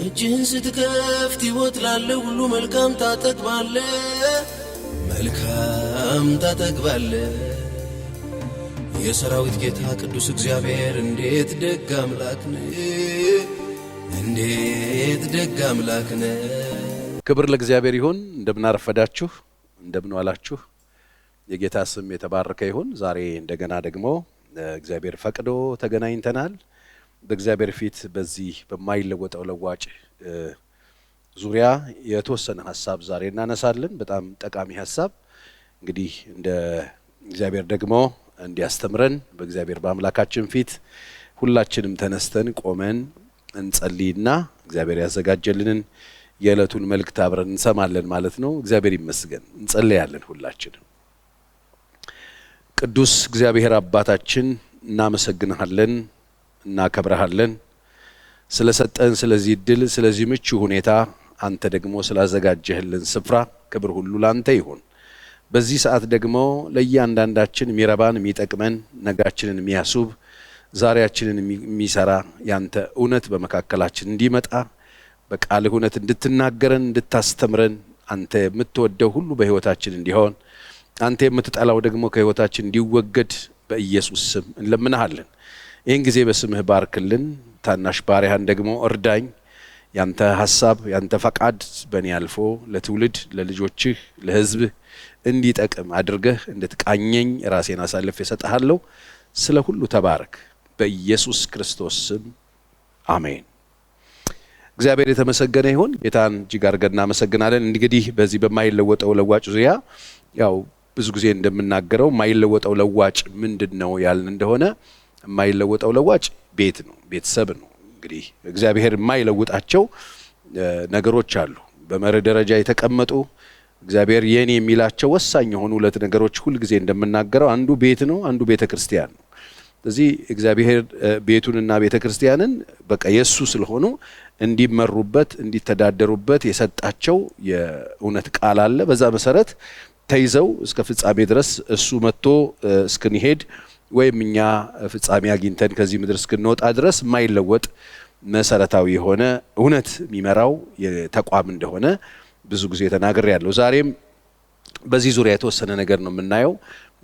እጅህን ስትከፍት ሕይወት ላለው ሁሉ መልካም ታጠግባለህ፣ መልካም ታጠግባለህ። የሰራዊት ጌታ ቅዱስ እግዚአብሔር እንዴት ደግ አምላክ ነህ፣ እንዴት ደግ አምላክ ነህ። ክብር ለእግዚአብሔር ይሁን። እንደምን አረፈዳችሁ፣ እንደምን ዋላችሁ። የጌታ ስም የተባረከ ይሁን። ዛሬ እንደገና ደግሞ እግዚአብሔር ፈቅዶ ተገናኝተናል። በእግዚአብሔር ፊት በዚህ በማይለወጠው ለዋጭ ዙሪያ የተወሰነ ሐሳብ ዛሬ እናነሳለን። በጣም ጠቃሚ ሐሳብ እንግዲህ እንደ እግዚአብሔር ደግሞ እንዲያስተምረን በእግዚአብሔር በአምላካችን ፊት ሁላችንም ተነስተን ቆመን እንጸልይና እግዚአብሔር ያዘጋጀልንን የዕለቱን መልእክት አብረን እንሰማለን ማለት ነው። እግዚአብሔር ይመስገን። እንጸልያለን ሁላችንም። ቅዱስ እግዚአብሔር አባታችን እናመሰግንሃለን፣ እናከብረሃለን ስለሰጠን ስለዚህ እድል፣ ስለዚህ ምቹ ሁኔታ፣ አንተ ደግሞ ስላዘጋጀህልን ስፍራ ክብር ሁሉ ላንተ ይሁን። በዚህ ሰዓት ደግሞ ለእያንዳንዳችን የሚረባን የሚጠቅመን ነጋችንን የሚያስብ ዛሬያችንን የሚሰራ ያንተ እውነት በመካከላችን እንዲመጣ በቃልህ እውነት እንድትናገረን እንድታስተምረን አንተ የምትወደው ሁሉ በሕይወታችን እንዲሆን አንተ የምትጠላው ደግሞ ከሕይወታችን እንዲወገድ በኢየሱስ ስም እንለምንሃለን። ይህን ጊዜ በስምህ ባርክልን። ታናሽ ባሪያህን ደግሞ እርዳኝ። ያንተ ሐሳብ ያንተ ፈቃድ በእኔ አልፎ ለትውልድ ለልጆችህ ለሕዝብህ እንዲጠቅም አድርገህ እንድትቃኘኝ ራሴን አሳልፌ እሰጥሃለሁ። ስለ ሁሉ ተባረክ በኢየሱስ ክርስቶስ ስም አሜን። እግዚአብሔር የተመሰገነ ይሁን። ጌታን እጅግ አድርገን እናመሰግናለን። እንግዲህ በዚህ በማይለወጠው ለዋጭ ዙሪያ ያው ብዙ ጊዜ እንደምናገረው የማይለወጠው ለዋጭ ምንድን ነው ያልን እንደሆነ የማይለወጠው ለዋጭ ቤት ነው፣ ቤተሰብ ነው። እንግዲህ እግዚአብሔር የማይለውጣቸው ነገሮች አሉ። በመርህ ደረጃ የተቀመጡ እግዚአብሔር የኔ የሚላቸው ወሳኝ የሆኑ ሁለት ነገሮች ሁልጊዜ እንደምናገረው አንዱ ቤት ነው፣ አንዱ ቤተ ክርስቲያን ነው። ስለዚህ እግዚአብሔር ቤቱንና ቤተ ክርስቲያንን በቃ የሱ ስለሆኑ እንዲመሩበት እንዲተዳደሩበት የሰጣቸው የእውነት ቃል አለ። በዛ መሰረት ተይዘው እስከ ፍጻሜ ድረስ እሱ መጥቶ እስክንሄድ ወይም እኛ ፍጻሜ አግኝተን ከዚህ ምድር እስክንወጣ ድረስ የማይለወጥ መሰረታዊ የሆነ እውነት የሚመራው ተቋም እንደሆነ ብዙ ጊዜ ተናግሬያለሁ። ዛሬም በዚህ ዙሪያ የተወሰነ ነገር ነው የምናየው።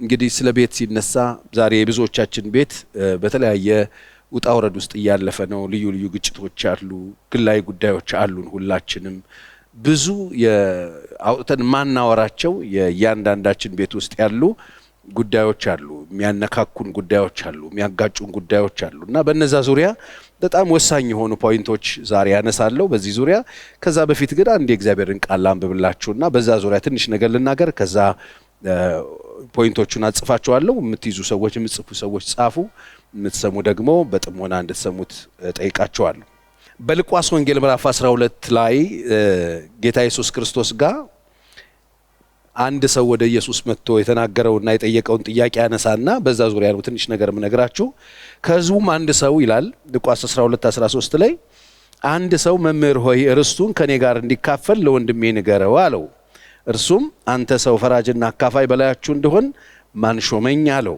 እንግዲህ ስለ ቤት ሲነሳ ዛሬ የብዙዎቻችን ቤት በተለያየ ውጣ ውረድ ውስጥ እያለፈ ነው። ልዩ ልዩ ግጭቶች አሉ፣ ግላዊ ጉዳዮች አሉን። ሁላችንም ብዙ አውጥተን ማናወራቸው የእያንዳንዳችን ቤት ውስጥ ያሉ ጉዳዮች አሉ፣ የሚያነካኩን ጉዳዮች አሉ፣ የሚያጋጩን ጉዳዮች አሉ እና በእነዛ ዙሪያ በጣም ወሳኝ የሆኑ ፖይንቶች ዛሬ ያነሳለሁ በዚህ ዙሪያ። ከዛ በፊት ግን አንድ የእግዚአብሔርን ቃል አንብብላችሁና በዛ ዙሪያ ትንሽ ነገር ልናገር። ከዛ ፖይንቶቹን አጽፋችኋለሁ። የምትይዙ ሰዎች የምትጽፉ ሰዎች ጻፉ፣ የምትሰሙ ደግሞ በጥሞና እንድትሰሙት ጠይቃችኋለሁ። በሉቃስ ወንጌል ምዕራፍ 12 ላይ ጌታ ኢየሱስ ክርስቶስ ጋር አንድ ሰው ወደ ኢየሱስ መጥቶ የተናገረውና የጠየቀውን ጥያቄ ያነሳና በዛ ዙሪያ ነው ትንሽ ነገር የምነግራችሁ። ከሕዝቡም አንድ ሰው ይላል ሉቃስ 12:13 ላይ አንድ ሰው መምህር ሆይ ርስቱን ከኔ ጋር እንዲካፈል ለወንድሜ ንገረው አለው። እርሱም አንተ ሰው ፈራጅና አካፋይ በላያችሁ እንደሆን ማን ሾመኝ አለው።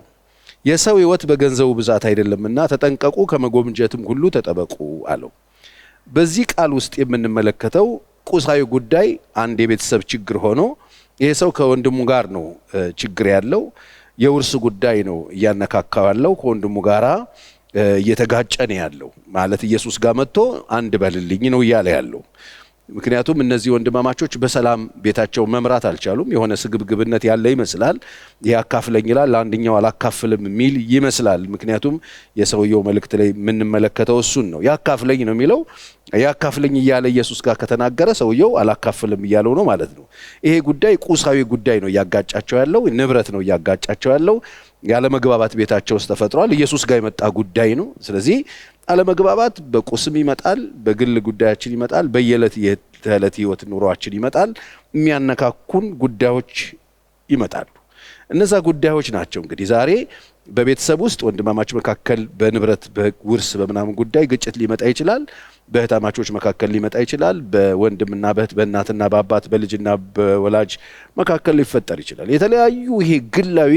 የሰው ሕይወት በገንዘቡ ብዛት አይደለምና ተጠንቀቁ፣ ከመጎምጀትም ሁሉ ተጠበቁ አለው። በዚህ ቃል ውስጥ የምንመለከተው ቁሳዊ ጉዳይ አንድ የቤተሰብ ችግር ሆኖ ይሄ ሰው ከወንድሙ ጋር ነው ችግር ያለው። የውርስ ጉዳይ ነው እያነካካው ያለው። ከወንድሙ ጋራ እየተጋጨ ነው ያለው። ማለት ኢየሱስ ጋር መጥቶ አንድ በልልኝ ነው እያለ ያለው። ምክንያቱም እነዚህ ወንድማማቾች በሰላም ቤታቸው መምራት አልቻሉም። የሆነ ስግብግብነት ያለ ይመስላል። ያካፍለኝ ይላል፣ አንደኛው አላካፍልም የሚል ይመስላል። ምክንያቱም የሰውየው መልእክት ላይ የምንመለከተው እሱን ነው። ያካፍለኝ ነው የሚለው። ያካፍለኝ እያለ ኢየሱስ ጋር ከተናገረ ሰውየው አላካፍልም እያለው ነው ማለት ነው። ይሄ ጉዳይ ቁሳዊ ጉዳይ ነው እያጋጫቸው ያለው፣ ንብረት ነው እያጋጫቸው ያለው። ያለመግባባት ቤታቸው ውስጥ ተፈጥሯል። ኢየሱስ ጋር የመጣ ጉዳይ ነው። ስለዚህ አለመግባባት በቁስም ይመጣል፣ በግል ጉዳያችን ይመጣል፣ በየዕለት ህይወት ኑሯችን ይመጣል። የሚያነካኩን ጉዳዮች ይመጣሉ። እነዛ ጉዳዮች ናቸው እንግዲህ ዛሬ በቤተሰብ ውስጥ ወንድማማች መካከል በንብረት በውርስ በምናምን ጉዳይ ግጭት ሊመጣ ይችላል። በእህታማቾች መካከል ሊመጣ ይችላል። በወንድምና በእህት በእናትና በአባት በልጅና በወላጅ መካከል ሊፈጠር ይችላል። የተለያዩ ይሄ ግላዊ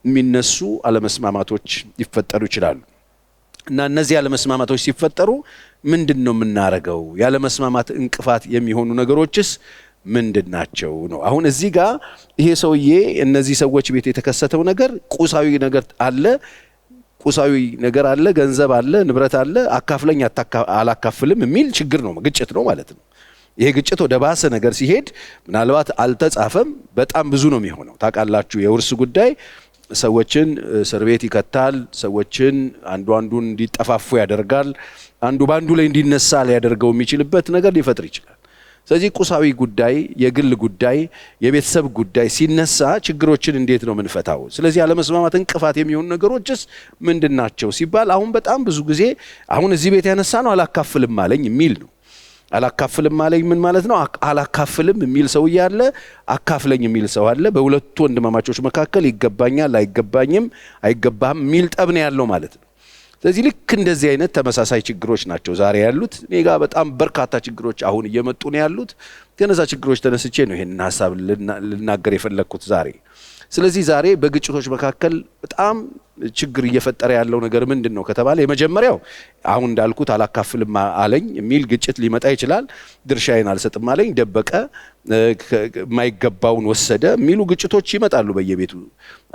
የሚነሱ አለመስማማቶች ሊፈጠሩ ይችላሉ። እና እነዚህ ያለ መስማማቶች ሲፈጠሩ ምንድነው የምናረገው? ያለ መስማማት እንቅፋት የሚሆኑ ነገሮችስ ምንድናቸው ነው? አሁን እዚህ ጋር ይሄ ሰውዬ እነዚህ ሰዎች ቤት የተከሰተው ነገር ቁሳዊ ነገር አለ፣ ቁሳዊ ነገር አለ፣ ገንዘብ አለ፣ ንብረት አለ። አካፍለኝ አላካፍልም የሚል ችግር ነው፣ ግጭት ነው ማለት ነው። ይሄ ግጭት ወደ ባሰ ነገር ሲሄድ ምናልባት አልተጻፈም፣ በጣም ብዙ ነው የሚሆነው። ታውቃላችሁ የውርስ ጉዳይ ሰዎችን እስር ቤት ይከታል፣ ሰዎችን አንዱን እንዲጠፋፉ ያደርጋል፣ አንዱ ባንዱ ላይ እንዲነሳ ሊያደርገው የሚችልበት ነገር ሊፈጥር ይችላል። ስለዚህ ቁሳዊ ጉዳይ፣ የግል ጉዳይ፣ የቤተሰብ ጉዳይ ሲነሳ ችግሮችን እንዴት ነው የምንፈታው? ስለዚህ ያለመስማማት እንቅፋት የሚሆኑ ነገሮችስ ምንድናቸው ሲባል አሁን በጣም ብዙ ጊዜ አሁን እዚህ ቤት ያነሳ ነው አላካፍልም አለኝ የሚል ነው። አላካፍልም አለኝ ምን ማለት ነው? አላካፍልም የሚል ሰው ያለ፣ አካፍለኝ የሚል ሰው አለ። በሁለቱ ወንድማማቾች መካከል ይገባኛል፣ አይገባኝም፣ አይገባህም የሚል ጠብ ነው ያለው ማለት ነው። ስለዚህ ልክ እንደዚህ አይነት ተመሳሳይ ችግሮች ናቸው ዛሬ ያሉት። እኔ ጋር በጣም በርካታ ችግሮች አሁን እየመጡ ነው ያሉት። ከነዛ ችግሮች ተነስቼ ነው ይሄንን ሐሳብ ልናገር የፈለኩት ዛሬ። ስለዚህ ዛሬ በግጭቶች መካከል በጣም ችግር እየፈጠረ ያለው ነገር ምንድነው ከተባለ የመጀመሪያው አሁን እንዳልኩት አላካፍልም አለኝ የሚል ግጭት ሊመጣ ይችላል። ድርሻዬን አልሰጥም አለኝ፣ ደበቀ፣ የማይገባውን ወሰደ የሚሉ ግጭቶች ይመጣሉ በየቤቱ።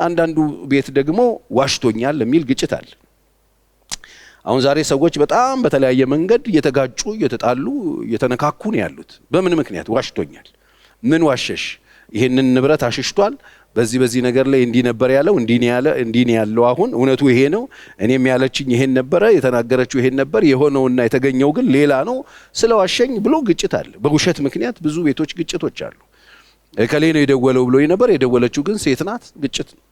አንዳንዱ ቤት ደግሞ ዋሽቶኛል የሚል ግጭት አለ። አሁን ዛሬ ሰዎች በጣም በተለያየ መንገድ እየተጋጩ እየተጣሉ እየተነካኩ ነው ያሉት። በምን ምክንያት? ዋሽቶኛል። ምን ዋሸሽ? ይሄንን ንብረት አሽሽቷል፣ በዚህ ነገር ላይ እንዲህ ነበር ያለው፣ እንዲህ ነው ያለው፣ አሁን እውነቱ ይሄ ነው፣ እኔም ያለችኝ ይሄን ነበረ፣ የተናገረችው ይሄን ነበር፣ የሆነውና የተገኘው ግን ሌላ ነው፣ ስለዋሸኝ ብሎ ግጭት አለ። በውሸት ምክንያት ብዙ ቤቶች ግጭቶች አሉ። እከሌ ነው የደወለው ብሎ ነበር፣ የደወለችው ግን ሴት ናት፣ ግጭት ነው።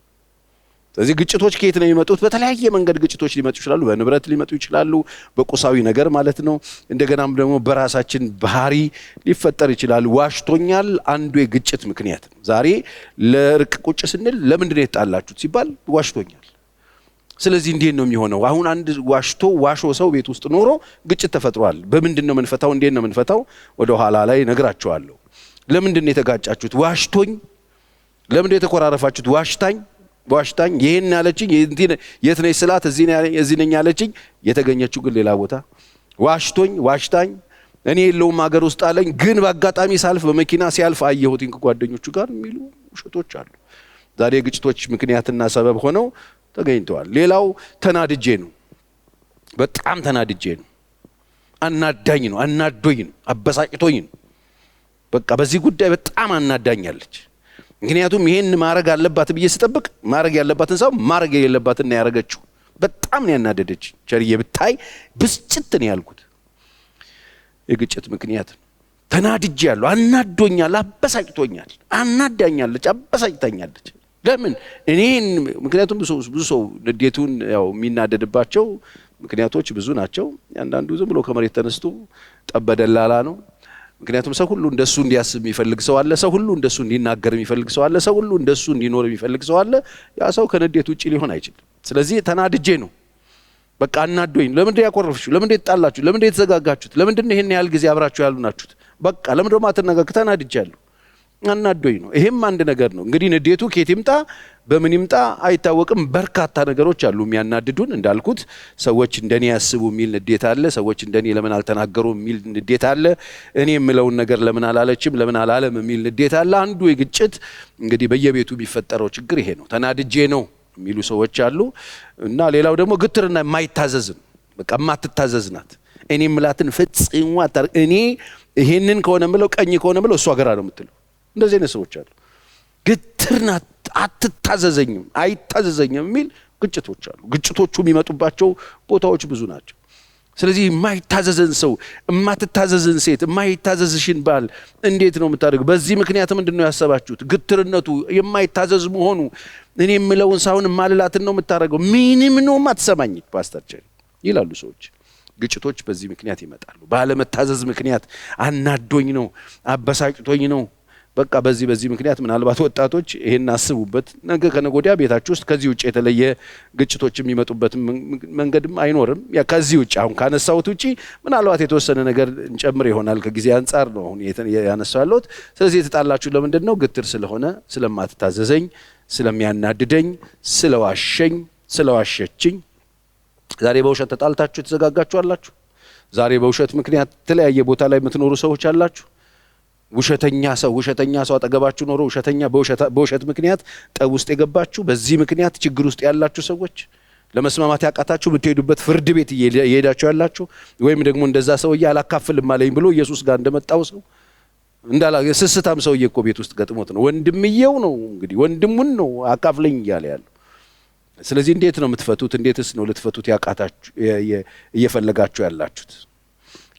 ስለዚህ ግጭቶች ከየት ነው የሚመጡት? በተለያየ መንገድ ግጭቶች ሊመጡ ይችላሉ። በንብረት ሊመጡ ይችላሉ፣ በቁሳዊ ነገር ማለት ነው። እንደገናም ደግሞ በራሳችን ባህሪ ሊፈጠር ይችላል። ዋሽቶኛል አንዱ የግጭት ምክንያት ነው። ዛሬ ለእርቅ ቁጭ ስንል ለምንድን ነው የተጣላችሁት ሲባል ዋሽቶኛል። ስለዚህ እንዴት ነው የሚሆነው? አሁን አንድ ዋሾ ሰው ቤት ውስጥ ኖሮ ግጭት ተፈጥሯል። በምንድን ነው የምንፈታው? እንዴት ነው የምንፈታው? ወደ ኋላ ላይ ነግራችኋለሁ። ለምንድን ነው የተጋጫችሁት? ዋሽቶኝ። ለምንድን ነው የተኮራረፋችሁት? ዋሽታኝ ይሄን ያለችኝ የት ነኝ ስላት እዚህ ነኝ ያለችኝ፣ የተገኘችው ግን ሌላ ቦታ። ዋሽታኝ እኔ የለውም ሀገር ውስጥ አለኝ፣ ግን በአጋጣሚ ሳልፍ በመኪና ሲያልፍ አየሁት ከጓደኞቹ ጋር የሚሉ ውሸቶች አሉ። ዛሬ ግጭቶች ምክንያትና ሰበብ ሆነው ተገኝተዋል። ሌላው ተናድጄ ነው፣ በጣም ተናድጄ ነው፣ አናዳኝ ነው፣ አናዶኝ ነው፣ አበሳጭቶኝ ነው። በቃ በዚህ ጉዳይ በጣም አናዳኛለች። ምክንያቱም ይሄን ማረግ አለባት ብዬ ስጠብቅ ማረግ ያለባትን ሰው ማረግ የሌለባትን ያረገችው። በጣም ነው ያናደደች። ቸርዬ ብታይ ብስጭት ነው ያልኩት። የግጭት ምክንያት ተናድጄ ያለው፣ አናዶኛል፣ አበሳጭቶኛል፣ አናዳኛለች፣ አበሳጭታኛለች። ለምን እኔን? ምክንያቱም ብዙ ሰው ንዴቱን ያው የሚናደድባቸው ምክንያቶች ብዙ ናቸው። አንዳንዱ ዝም ብሎ ከመሬት ተነስቶ ጠበደላላ ነው። ምክንያቱም ሰው ሁሉ እንደሱ እንዲያስብ የሚፈልግ ሰው አለ። ሰው ሁሉ እንደሱ እንዲናገር የሚፈልግ ሰው አለ። ሰው ሁሉ እንደሱ እንዲኖር የሚፈልግ ሰው አለ። ያ ሰው ከንዴት ውጪ ሊሆን አይችልም። ስለዚህ ተናድጄ ነው፣ በቃ አናዶኝ። ለምንድን ያቆረፍሽው? ለምንድን የተጣላችሁ? ለምንድን የተዘጋጋችሁት? ለምንድን ይሄን ያህል ጊዜ አብራችሁ ያሉናችሁት? በቃ ለምንድን ነው ማትነጋገሩ? ተናድጃለሁ፣ አናዶኝ ነው። ይሄም አንድ ነገር ነው። እንግዲህ ንዴቱ ከየት ይምጣ በምን ይምጣ አይታወቅም። በርካታ ነገሮች አሉ የሚያናድዱን። እንዳልኩት ሰዎች እንደኔ ያስቡ የሚል ንዴት አለ። ሰዎች እንደኔ ለምን አልተናገሩ የሚል ንዴት አለ። እኔ የምለውን ነገር ለምን አላለችም ለምን አላለም የሚል ንዴት አለ። አንዱ የግጭት እንግዲህ በየቤቱ የሚፈጠረው ችግር ይሄ ነው። ተናድጄ ነው የሚሉ ሰዎች አሉ። እና ሌላው ደግሞ ግትርና የማይታዘዝ ነው። በቃ የማትታዘዝ ናት። እኔ የምላትን ፈጽሞ አታርግ። እኔ ይሄንን ከሆነ ምለው ቀኝ ከሆነ ምለው እሷ ገራ ነው የምትለው። እንደዚህ አይነት ሰዎች አሉ። ግትርና አትታዘዘኝም፣ አይታዘዘኝም የሚል ግጭቶች አሉ። ግጭቶቹ የሚመጡባቸው ቦታዎች ብዙ ናቸው። ስለዚህ የማይታዘዘን ሰው፣ የማትታዘዝን ሴት፣ የማይታዘዝሽን ባል እንዴት ነው የምታደርገው? በዚህ ምክንያት ምንድነው ያሰባችሁት? ግትርነቱ፣ የማይታዘዝ መሆኑ። እኔ የምለውን ሳይሆን የማልላትን ነው የምታደርገው። ምንም ነው የማትሰማኝ ፓስተር ይላሉ ሰዎች። ግጭቶች በዚህ ምክንያት ይመጣሉ። ባለመታዘዝ ምክንያት አናዶኝ ነው፣ አበሳጭቶኝ ነው። በቃ በዚህ ምክንያት ምናልባት ወጣቶች ይሄን አስቡበት። ነገ ከነገ ወዲያ ቤታችሁ ውስጥ ከዚህ ውጪ የተለየ ግጭቶች የሚመጡበት መንገድም አይኖርም። ያ ከዚህ ውጪ አሁን ካነሳሁት ውጪ ምናልባት የተወሰነ ነገር እንጨምር ይሆናል። ከጊዜ አንፃር ነው አሁን ያነሳው ያለሁት። ስለዚህ የተጣላችሁ ለምንድን ነው? ግትር ስለሆነ፣ ስለማትታዘዘኝ፣ ስለሚያናድደኝ፣ ስለዋሸኝ፣ ስለዋሸችኝ ዛሬ በውሸት ተጣልታችሁ ተዘጋጋችሁ አላችሁ። ዛሬ በውሸት ምክንያት ተለያየ ቦታ ላይ የምትኖሩ ሰዎች አላችሁ። ውሸተኛ ሰው አጠገባችሁ ኖሮ በውሸት ምክንያት ጠብ ውስጥ የገባችሁ፣ በዚህ ምክንያት ችግር ውስጥ ያላችሁ ሰዎች፣ ለመስማማት ያቃታችሁ ብትሄዱበት ፍርድ ቤት እየሄዳችሁ ያላችሁ፣ ወይም ደግሞ እንደዛ ሰውዬ አላካፍልም አለኝ ብሎ ኢየሱስ ጋር እንደመጣው ሰው ስስታም ሰውዬ እኮ ቤት ውስጥ ገጥሞት ነው። ወንድምየው ነው እንግዲህ ወንድሙን ነው አካፍለኝ እያለ ያለው። ስለዚህ እንዴት ነው የምትፈቱት? እንዴትስ ነው ልትፈቱት ያቃታችሁ እየፈለጋችሁ ያላችሁት?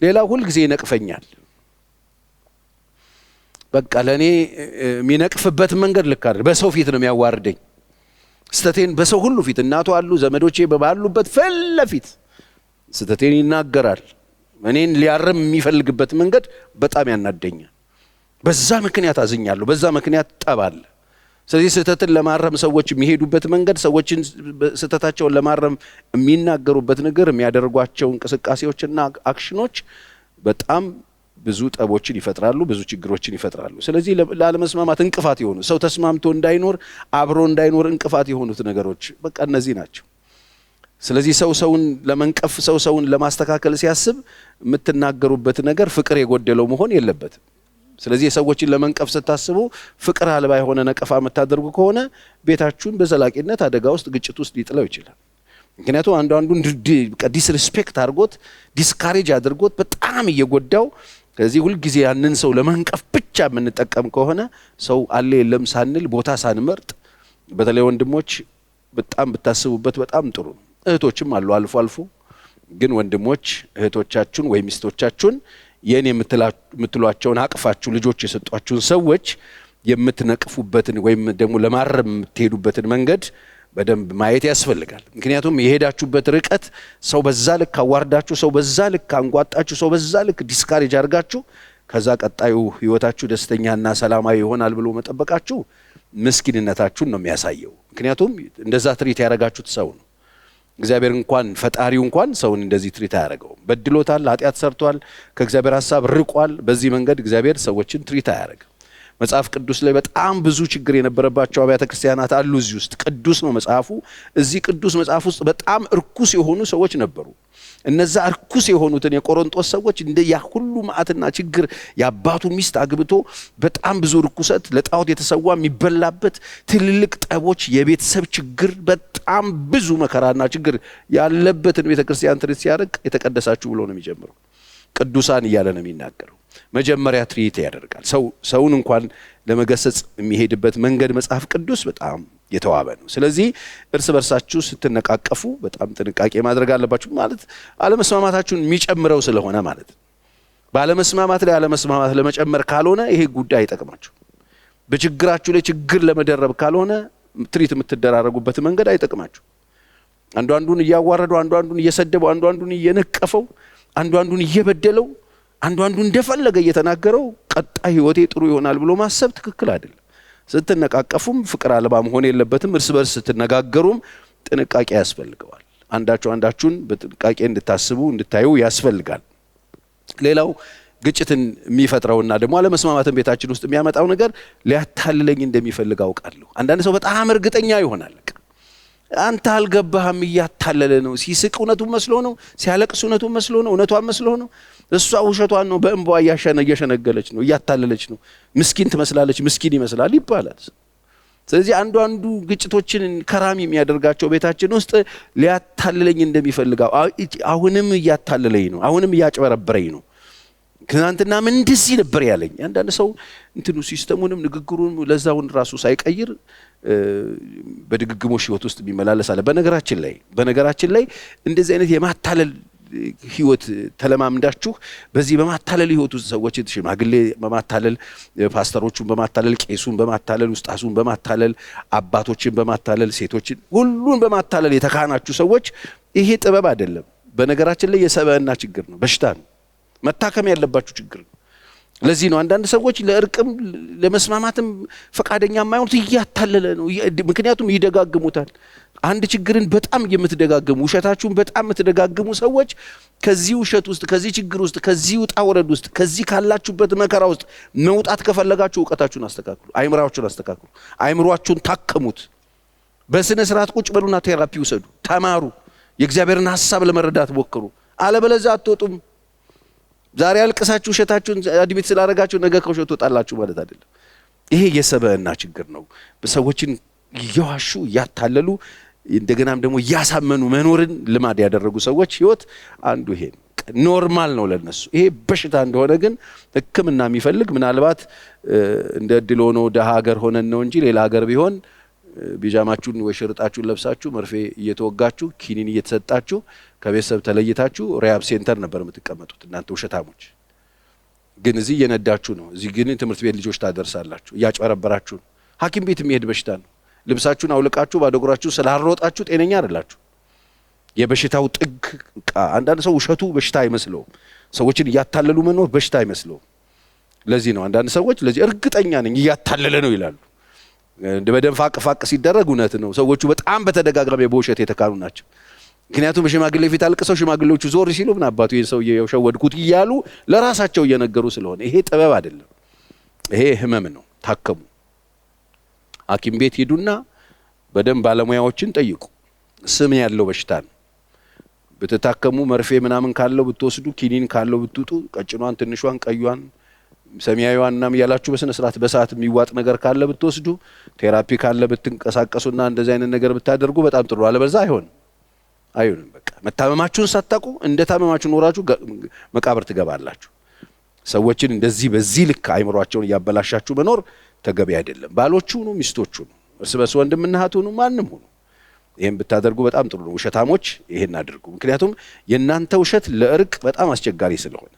ሌላው ሁል ጊዜ ይነቅፈኛል። በቃ ለኔ የሚነቅፍበት መንገድ ልክ አይደል። በሰው ፊት ነው የሚያዋርደኝ። ስተቴን በሰው ሁሉ ፊት እናቱ አሉ ዘመዶቼ ባሉበት ፊት ስተቴን ይናገራል። እኔን ሊያርም የሚፈልግበት መንገድ በጣም ያናደኛል። በዛ ምክንያት አዝኛለሁ። በዛ ምክንያት ጠባለ። ስለዚህ ስተትን ለማረም ሰዎች የሚሄዱበት መንገድ፣ ሰዎችን ስተታቸውን ለማረም የሚናገሩበት ነገር፣ የሚያደርጓቸው እንቅስቃሴዎችና አክሽኖች በጣም ብዙ ጠቦችን ይፈጥራሉ፣ ብዙ ችግሮችን ይፈጥራሉ። ስለዚህ ላለመስማማት እንቅፋት የሆኑ ሰው ተስማምቶ እንዳይኖር አብሮ እንዳይኖር እንቅፋት የሆኑት ነገሮች በቃ እነዚህ ናቸው። ስለዚህ ሰውን ለመንቀፍ ሰውን ለማስተካከል ሲያስብ የምትናገሩበት ነገር ፍቅር የጎደለው መሆን የለበትም። ስለዚህ ሰዎችን ለመንቀፍ ስታስቡ ፍቅር አልባ የሆነ ነቀፋ የምታደርጉ ከሆነ ቤታችሁን በዘላቂነት አደጋ ውስጥ፣ ግጭት ውስጥ ሊጥለው ይችላል። ምክንያቱም አንዱን ዲስሪስፔክት አድርጎት ዲስካሬጅ አድርጎት በጣም እየጎዳው፣ ከዚህ ሁል ጊዜ ያንን ሰው ለመንቀፍ ብቻ የምንጠቀም ከሆነ ሰው አለ የለም ሳንል ቦታ ሳንመርጥ፣ በተለይ ወንድሞች በጣም ብታስቡበት በጣም ጥሩ ነው። እህቶችም አሉ አልፎ አልፎ። ግን ወንድሞች እህቶቻችሁን ወይ ሚስቶቻችሁን የኔ የምትሏቸውን አቅፋችሁ ልጆች የሰጧችሁን ሰዎች የምትነቅፉበትን ወይም ደግሞ ለማረም የምትሄዱበትን መንገድ በደንብ ማየት ያስፈልጋል። ምክንያቱም የሄዳችሁበት ርቀት ሰው በዛ ልክ አዋርዳችሁ፣ ሰው በዛ ልክ አንጓጣችሁ፣ ሰው በዛ ልክ ዲስካሬጅ አድርጋችሁ ከዛ ቀጣዩ ህይወታችሁ ደስተኛና ሰላማዊ ይሆናል ብሎ መጠበቃችሁ ምስኪንነታችሁን ነው የሚያሳየው። ምክንያቱም እንደዛ ትሪት ያደረጋችሁት ሰው ነው። እግዚአብሔር እንኳን ፈጣሪው እንኳን ሰውን እንደዚህ ትሪት አያደርገውም። በድሎታል፣ ኃጢአት ሰርቷል፣ ከእግዚአብሔር ሐሳብ ርቋል። በዚህ መንገድ እግዚአብሔር ሰዎችን ትሪት አያደርግም። መጽሐፍ ቅዱስ ላይ በጣም ብዙ ችግር የነበረባቸው አብያተ ክርስቲያናት አሉ። እዚህ ውስጥ ቅዱስ ነው መጽሐፉ። እዚህ ቅዱስ መጽሐፍ ውስጥ በጣም እርኩስ የሆኑ ሰዎች ነበሩ። እነዛ እርኩስ የሆኑትን የቆሮንቶስ ሰዎች እንደ ያ ሁሉ መዓትና ችግር የአባቱን ሚስት አግብቶ በጣም ብዙ ርኩሰት፣ ለጣዖት የተሰዋ የሚበላበት ትልልቅ ጠቦች፣ የቤተሰብ ችግር፣ በጣም ብዙ መከራና ችግር ያለበትን ቤተ ክርስቲያን ትሪት ሲያደርግ የተቀደሳችሁ ብሎ ነው የሚጀምረው። ቅዱሳን እያለ ነው የሚናገረው። መጀመሪያ ትሪት ያደርጋል። ሰውን እንኳን ለመገሰጽ የሚሄድበት መንገድ መጽሐፍ ቅዱስ በጣም የተዋበ ነው። ስለዚህ እርስ በርሳችሁ ስትነቃቀፉ በጣም ጥንቃቄ ማድረግ አለባችሁ። ማለት አለመስማማታችሁን የሚጨምረው ስለሆነ ማለት ነው። ባለመስማማት ላይ አለመስማማት ለመጨመር ካልሆነ ይሄ ጉዳይ አይጠቅማችሁ። በችግራችሁ ላይ ችግር ለመደረብ ካልሆነ ትሪት የምትደራረጉበት መንገድ አይጠቅማችሁ። አንዱን እያዋረደው፣ አንዱን እየሰደበው፣ አንዱን እየነቀፈው፣ አንዱን እየበደለው፣ አንዱን እንደፈለገ እየተናገረው ቀጣይ ህይወቴ ጥሩ ይሆናል ብሎ ማሰብ ትክክል አይደለም። ስትነቃቀፉም ፍቅር አልባ መሆን የለበትም። እርስ በርስ ስትነጋገሩም ጥንቃቄ ያስፈልገዋል። አንዳችሁን በጥንቃቄ እንድታስቡ እንድታዩ ያስፈልጋል። ሌላው ግጭትን የሚፈጥረውና ደግሞ አለመስማማትን ቤታችን ውስጥ የሚያመጣው ነገር ሊያታልለኝ እንደሚፈልግ አውቃለሁ። አንዳንድ ሰው በጣም እርግጠኛ ይሆናል። አንተ አልገባህም፣ እያታለለ ነው። ሲስቅ እውነቱን መስሎ ነው፣ ሲያለቅስ እውነቱን መስሎ ነው፣ እውነቷን መስሎ ነው። እሷ ውሸቷን ነው፣ በእንቧ እየሸነገለች ነው፣ እያታለለች ነው። ምስኪን ትመስላለች፣ ምስኪን ይመስላል ይባላል። ስለዚህ አንዱ ግጭቶችን ከራሚ የሚያደርጋቸው ቤታችን ውስጥ ሊያታልለኝ እንደሚፈልጋው አሁንም እያታለለኝ ነው፣ አሁንም እያጭበረበረኝ ነው። ትናንትና ምን እንደዚህ ነበር ያለኝ። አንዳንድ ሰው ሲስተሙንም ንግግሩን ለዛውን ራሱ ሳይቀይር በድግግሞሽ ህይወት ውስጥ የሚመላለስ አለ። በነገራችን ላይ እንደዚህ አይነት የማታለል ህይወት ተለማምዳችሁ በዚህ በማታለል ህይወት ውስጥ ሰዎች ሽማግሌ በማታለል፣ ፓስተሮቹን በማታለል፣ ቄሱን በማታለል፣ ውስጣሱን በማታለል፣ አባቶችን በማታለል፣ ሴቶችን ሁሉን በማታለል የተካናችሁ ሰዎች ይሄ ጥበብ አይደለም። በነገራችን ላይ የሰብዕና ችግር ነው፣ በሽታ ነው፣ መታከም ያለባችሁ ችግር ነው። ለዚህ ነው አንዳንድ ሰዎች ለእርቅም ለመስማማትም ፈቃደኛ የማይሆኑት፣ እያታለለ ነው። ምክንያቱም ይደጋግሙታል። አንድ ችግርን በጣም የምትደጋግሙ፣ ውሸታችሁን በጣም የምትደጋግሙ ሰዎች ከዚህ ውሸት ውስጥ፣ ከዚህ ችግር ውስጥ፣ ከዚህ ውጣ ውረድ ውስጥ፣ ከዚህ ካላችሁበት መከራ ውስጥ መውጣት ከፈለጋችሁ እውቀታችሁን አስተካክሉ፣ አይምሮአችሁን አስተካክሉ፣ አይምሮአችሁን ታከሙት። በስነ ስርዓት ቁጭ በሉና ቴራፒ ውሰዱ፣ ተማሩ። የእግዚአብሔርን ሐሳብ ለመረዳት ሞክሩ። አለበለዚያ አትወጡም። ዛሬ አልቅሳችሁ ውሸታችሁን አድሚት ስላደረጋችሁ ነገ ከውሸት ትወጣላችሁ ማለት አይደለም። ይሄ የሰበእና ችግር ነው። በሰዎችን እየዋሹ እያታለሉ እንደገናም ደግሞ እያሳመኑ መኖርን ልማድ ያደረጉ ሰዎች ህይወት አንዱ ይሄ ኖርማል ነው ለነሱ። ይሄ በሽታ እንደሆነ ግን ሕክምና የሚፈልግ ምናልባት እንደ እድል ሆኖ ደሃ ሀገር ሆነን ነው እንጂ ሌላ ሀገር ቢሆን ቢጃማችሁን ወይ ሽርጣችሁን ለብሳችሁ መርፌ እየተወጋችሁ ኪኒን እየተሰጣችሁ ከቤተሰብ ተለይታችሁ ሪሃብ ሴንተር ነበር የምትቀመጡት እናንተ ውሸታሞች። ግን እዚህ እየነዳችሁ ነው። እዚህ ግን ትምህርት ቤት ልጆች ታደርሳላችሁ እያጭበረበራችሁ። ሐኪም ቤት የሚሄድ በሽታ ነው። ልብሳችሁን አውልቃችሁ ባዶ እግራችሁ ስላልሮጣችሁ ጤነኛ አይደላችሁ። የበሽታው ጥግ አንዳንድ ሰው ውሸቱ በሽታ አይመስለውም። ሰዎችን እያታለሉ መኖር በሽታ አይመስለውም። ለዚህ ነው አንዳንድ ሰዎች ለዚህ እርግጠኛ ነኝ እያታለለ ነው ይላሉ። በደም ፋቅ ሲደረግ እውነት ነው። ሰዎቹ በጣም በተደጋጋሚ በውሸት የተካኑ ናቸው። ምክንያቱም በሽማግሌ ፊት አልቅሰው ሽማግሌዎቹ ዞር ሲሉ ምን አባቱ ይሄን ሰው የሸወድኩት እያሉ ለራሳቸው እየነገሩ ስለሆነ ይሄ ጥበብ አይደለም፣ ይሄ ህመም ነው። ታከሙ። ሐኪም ቤት ሂዱና በደም ባለሙያዎችን ጠይቁ። ስም ያለው በሽታ ነው። ብትታከሙ መርፌ ምናምን ካለው ብትወስዱ፣ ኪኒን ካለው ብትውጡ፣ ቀጭኗን፣ ትንሿን፣ ቀዩን፣ ሰማያዊዋንና ያላችሁ በስነ ስርዓት በሰዓት የሚዋጥ ነገር ካለ ብትወስዱ፣ ቴራፒ ካለ ብትንቀሳቀሱና እንደዚህ አይነት ነገር ብታደርጉ በጣም ጥሩ። አለበዛ አይሆንም። በቃ መታመማችሁን ሳታውቁ እንደ ታመማችሁ ኖራችሁ መቃብር ትገባላችሁ። ሰዎችን እንደዚህ በዚህ ልክ አይምሯቸውን እያበላሻችሁ መኖር ተገቢ አይደለም። ባሎቹ ነው፣ ሚስቶቹ ነው፣ እርስ በርስ ወንድምና እህቱ ነው፣ ማንም ሆኖ ይሄን ብታደርጉ በጣም ጥሩ ነው። ውሸታሞች ይሄን አድርጉ። ምክንያቱም የእናንተ ውሸት ለእርቅ በጣም አስቸጋሪ ስለሆነ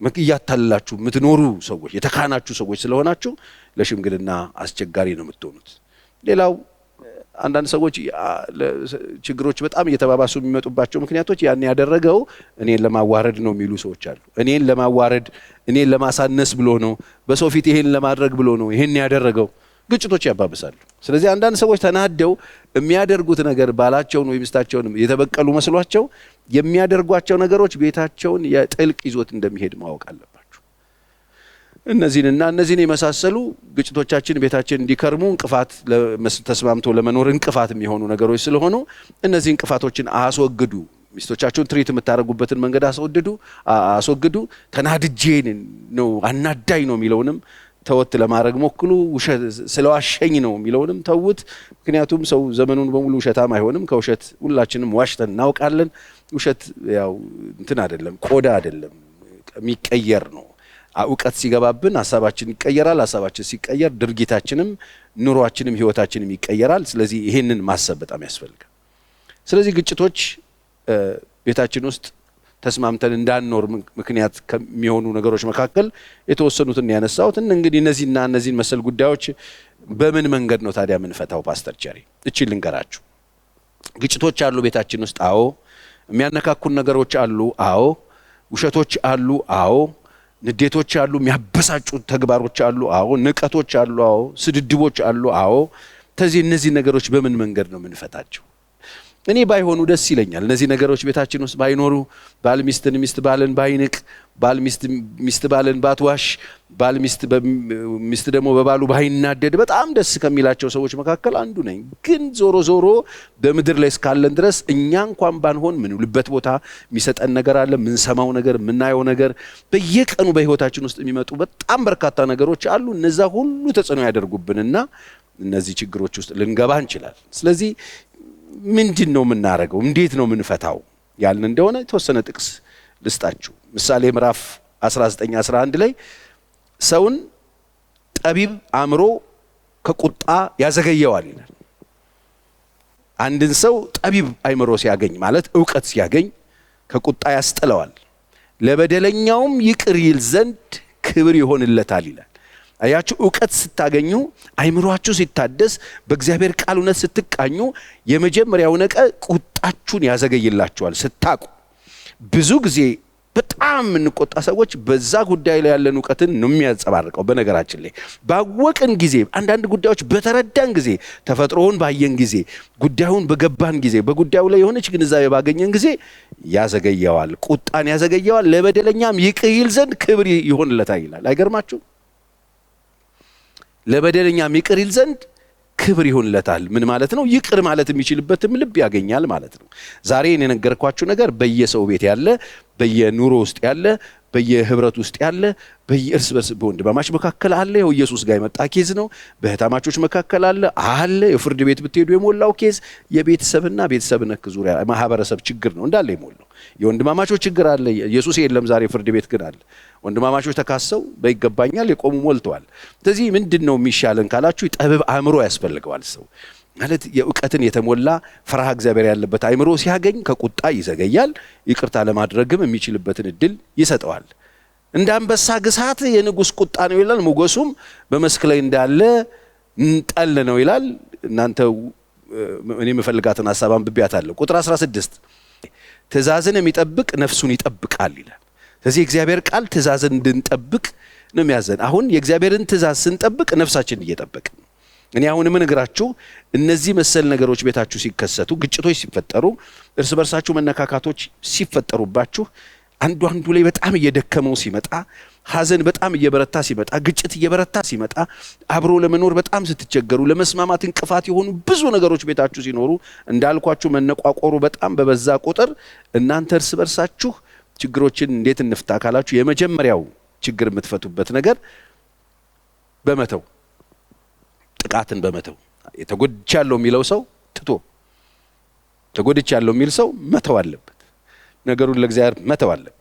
እያታለላችሁ የምትኖሩ ሰዎች የተካናችሁ ሰዎች ስለሆናችሁ ለሽምግልና አስቸጋሪ ነው የምትሆኑት። ሌላው አንዳንድ ሰዎች ችግሮች በጣም እየተባባሱ የሚመጡባቸው ምክንያቶች ያን ያደረገው እኔን ለማዋረድ ነው የሚሉ ሰዎች አሉ። እኔን ለማዋረድ እኔን ለማሳነስ ብሎ ነው፣ በሰው ፊት ይሄን ለማድረግ ብሎ ነው ይሄን ያደረገው። ግጭቶች ያባብሳሉ። ስለዚህ አንዳንድ ሰዎች ተናደው የሚያደርጉት ነገር ባላቸውን ወይ ሚስታቸውን የተበቀሉ መስሏቸው የሚያደርጓቸው ነገሮች ቤታቸውን የጥልቅ ይዞት እንደሚሄድ ማወቅ አለባቸው። እነዚህን የመሳሰሉ ግጭቶቻችን ቤታችን እንዲከርሙ እንቅፋት ተስማምቶ ለመኖር እንቅፋት የሚሆኑ ነገሮች ስለሆኑ እነዚህ እንቅፋቶችን አስወግዱ። ሚስቶቻችሁን ትሪት የምታደርጉበትን መንገድ አስወግዱ። ተናድጄን ነው አናዳኝ ነው የሚለውንም ተወት ለማድረግ ሞክሉ። ውሸት ስለዋሸኝ ነው የሚለውንም ተውት። ምክንያቱም ሰው ዘመኑን በሙሉ ውሸታም አይሆንም። ከውሸት ሁላችንም ዋሽተን እናውቃለን። ውሸት ያው እንትን አይደለም፣ ቆዳ አይደለም፣ የሚቀየር ነው። እውቀት ሲገባብን ሀሳባችን ይቀየራል። ሀሳባችን ሲቀየር ድርጊታችንም ኑሯችንም ህይወታችንም ይቀየራል። ስለዚህ ይሄንን ማሰብ በጣም ያስፈልጋል። ስለዚህ ግጭቶች ቤታችን ውስጥ ተስማምተን እንዳንኖር ምክንያት ከሚሆኑ ነገሮች መካከል የተወሰኑትን ያነሳሁት። እንግዲህ እነዚህን መሰል ጉዳዮች በምን መንገድ ነው ታዲያ የምንፈታው? ፓስተር ቸሪ እቺ ልንገራችሁ። ግጭቶች አሉ ቤታችን ውስጥ። አዎ። የሚያነካኩን ነገሮች አሉ። አዎ። ውሸቶች አሉ። አዎ። ንዴቶች አሉ። የሚያበሳጩ ተግባሮች አሉ። አዎ። ንቀቶች አሉ። አዎ። ስድድቦች አሉ። አዎ። እነዚህ ነገሮች በምን መንገድ ነው የምንፈታቸው? እኔ ባይሆኑ ደስ ይለኛል። እነዚህ ነገሮች ቤታችን ውስጥ ባይኖሩ፣ ባል ሚስትን፣ ሚስት ባልን ባይንቅ፣ ባል ሚስት ባልን ባትዋሽ፣ ባል ሚስት ደግሞ በባሉ ባይናደድ በጣም ደስ ከሚላቸው ሰዎች መካከል አንዱ ነኝ። ግን ዞሮ በምድር ላይ እስካለን ድረስ እኛ እንኳን ባንሆን ምንውልበት ቦታ የሚሰጠን ነገር አለ። ምንሰማው ነገር፣ ምናየው ነገር፣ በየቀኑ በህይወታችን ውስጥ የሚመጡ በጣም በርካታ ነገሮች አሉ። እነዛ ሁሉ ተጽዕኖ ያደርጉብንና እነዚህ ችግሮች ውስጥ ልንገባ እንችላለን። ስለዚህ ምንድን ነው የምናደርገው? እንዴት ነው የምንፈታው ያልን እንደሆነ የተወሰነ ጥቅስ ልስጣችሁ። ምሳሌ ምዕራፍ 19:11 ላይ ሰውን ጠቢብ አእምሮ ከቁጣ ያዘገየዋል ይላል። አንድን ሰው ጠቢብ አእምሮ ሲያገኝ ማለት እውቀት ሲያገኝ ከቁጣ ያስጥለዋል፣ ለበደለኛውም ይቅር ይል ዘንድ ክብር ይሆንለታል ይላል። አያችሁ፣ እውቀት ስታገኙ፣ አይምሮአችሁ ሲታደስ፣ በእግዚአብሔር ቃል እውነት ስትቃኙ የመጀመሪያው ነገር ቁጣችሁን ያዘገይላችኋል። ስታቁ ብዙ ጊዜ በጣም የምንቆጣ ሰዎች በዛ ጉዳይ ላይ ያለን እውቀትን ነው የሚያንጸባርቀው። በነገራችን ላይ ባወቅን ጊዜ፣ አንዳንድ ጉዳዮች በተረዳን ጊዜ፣ ተፈጥሮውን ባየን ጊዜ፣ ጉዳዩን በገባን ጊዜ፣ በጉዳዩ ላይ የሆነች ግንዛቤ ባገኘን ጊዜ ያዘገየዋል፣ ቁጣን ያዘገየዋል፣ ለበደለኛም ይቅር ይል ዘንድ ክብር ይሆንለታል ይላል። አይገርማችሁ? ለበደለኛም ይቅር ይል ዘንድ ክብር ይሆንለታል። ምን ማለት ነው? ይቅር ማለት የሚችልበትም ልብ ያገኛል ማለት ነው። ዛሬ እኔ የነገርኳችሁ ነገር በየሰው ቤት ያለ፣ በየኑሮ ውስጥ ያለ፣ በየህብረት ውስጥ ያለ፣ በየእርስ በርስ በወንድማማች መካከል አለ። ይኸው ኢየሱስ ጋር የመጣ ኬዝ ነው። በእህታማቾች መካከል አለ። የፍርድ ቤት ብትሄዱ የሞላው ኬዝ የቤተሰብና ቤተሰብ ነክ ዙሪያ ማህበረሰብ ችግር ነው እንዳለ የሞላው። የወንድማማቾች ችግር አለ። ኢየሱስ የለም ዛሬ ፍርድ ቤት ግን አለ። ወንድማማቾች ተካሰው በይገባኛል የቆሙ ሞልተዋል። ስለዚህ ምንድነው የሚሻለን ካላችሁ ጠበብ አእምሮ ያስፈልገዋል። ሰው ማለት የእውቀትን የተሞላ ፈራሃ እግዚአብሔር ያለበት አእምሮ ሲያገኝ ከቁጣ ይዘገያል። ይቅርታ ለማድረግም የሚችልበትን እድል ይሰጠዋል። እንደ አንበሳ ግሳት የንጉስ ቁጣ ነው ይላል። ሞገሱም በመስክ ላይ እንዳለ ጠል ነው ይላል። እናንተ እኔ የምፈልጋትን ሐሳብ አንብቤያታለሁ። ቁጥር 16 ትእዛዝን የሚጠብቅ ነፍሱን ይጠብቃል ይላል። ስለዚህ እግዚአብሔር ቃል ትእዛዝን እንድንጠብቅ ነው የሚያዘን። አሁን የእግዚአብሔርን ትእዛዝ ስንጠብቅ ነፍሳችንን እየጠበቅን። እኔ አሁን ምን እግራችሁ እነዚህ መሰል ነገሮች ቤታችሁ ሲከሰቱ፣ ግጭቶች ሲፈጠሩ፣ እርስ በርሳችሁ መነካካቶች ሲፈጠሩባችሁ፣ አንዱ ላይ በጣም እየደከመው ሲመጣ፣ ሐዘን በጣም እየበረታ ሲመጣ፣ ግጭት እየበረታ ሲመጣ፣ አብሮ ለመኖር በጣም ስትቸገሩ፣ ለመስማማት እንቅፋት የሆኑ ብዙ ነገሮች ቤታችሁ ሲኖሩ፣ እንዳልኳችሁ መነቋቆሩ በጣም በበዛ ቁጥር እናንተ እርስ በርሳችሁ ችግሮችን እንዴት እንፍታ ካላችሁ የመጀመሪያው ችግር የምትፈቱበት ነገር በመተው፣ ጥቃትን በመተው። የተጎድቻለሁ የሚለው ሰው ትቶ ተጎድቻለሁ የሚል ሰው መተው አለበት። ነገሩን ለእግዚአብሔር መተው አለበት።